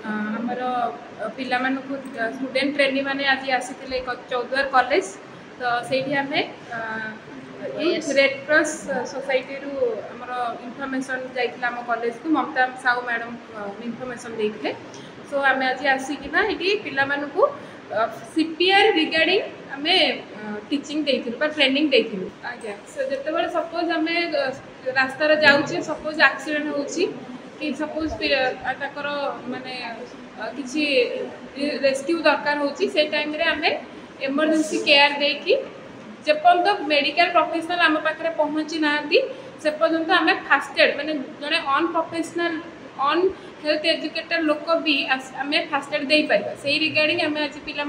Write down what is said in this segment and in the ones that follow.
आमर पिला student trainee मैंने आज आसी चौद्वार कॉलेज तो से आम रेड क्रॉस सोसाइटी आमर इनफॉरमेशन जाइए आम कॉलेज को ममता साहू मैडम इनफॉरमेशन देते सो आम आज आसिकिना ये पिला सीपीआर रिगार्डिंग आम टीचिंग ट्रेनिंग देथिलु आज्ञा जो सपोज आम रास्तार जाऊे सपोज एक्सीडेंट होची कि सपोज ताकर माने किसी रेस्क्यू दरकार होची से टाइम रे आम इमरजेंसी केयर देकी जेपर्यंत मेडिकल प्रोफेशनल आम पाखे पहुँची ना से पर्यंत आम फास्ट एड माने जड़े अन प्रोफेशनल अन हेल्थ एजुकेटेड लोक भी आम फास्ट एड दे पार से रिगार्डिंग आम आज पिला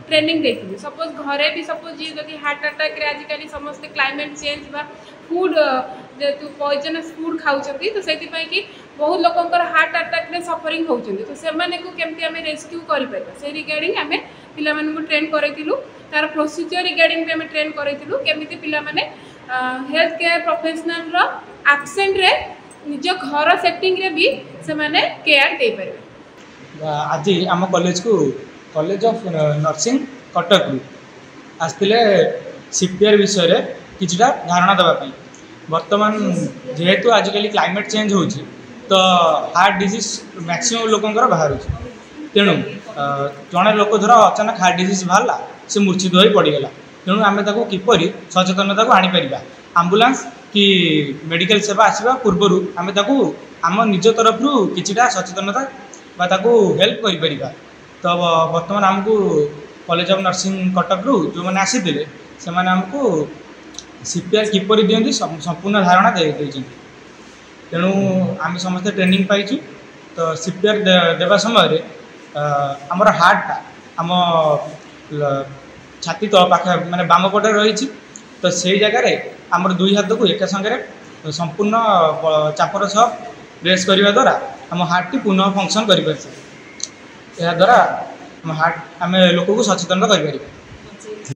ट्रेनिंग देती सपोज घरे भी सपोज जी जब हार्ट अटैक आजिकल समस्ते क्लाइमेट चेंज बा फूड जेहतु पॉइजनस फूड खाऊँ तो से बहुत लोकंर हार्ट अटैक रे सफरिंग होती तो से केमती आम रेस्क्यू कर से रिगार्डिंग आम पिला ट्रेन करूँ तार प्रोसीजर रिगार्डिंग भी आम ट्रेन करूँ केमी पिला हेल्थ केयर प्रोफेशनल आब्सेंट रे निज घर सेटिंग रे भी से माने केयर दे पारे। आज आम कॉलेज को कॉलेज ऑफ नर्सिंग कटक आसते सीपीआर विषय रे किछटा धारणा देवाई बर्तमान जेहेतु आजिकल क्लाइमेट चेंज होची तो हार्ट डिजीज मैक्सिमम लोकंर बाहर तेणु जड़े लोक धर अचानक हार्ट डिजीज बाहर से मूर्छित हो पड़गला तेणु आम किपर सचेतनता को आनीपर आम्बुलांस कि मेडिकल सेवा आसवा पूर्वर आम आम निज तरफ किछटा सचेतनता हेल्प कर तो बर्तमान आमको कॉलेज ऑफ नर्सिंग कटक जो मैंने आसी से आमको सीपीआर किपर दिखती संपूर्ण धारणा दे तेणु आम समस्त ट्रेनिंग पाइचु तो सीपीआर देवा समय आमर हार्टा आम छाती तल पाखे माने बाम पटे रही तो से जगह आमर दुई हाथ को एक संगे संपूर्ण चापर सह प्रेस करने द्वारा आम हार्ट टी पुनः फंक्शन कर द्वारा आम हार्ट आम लोक को सचेतन कर।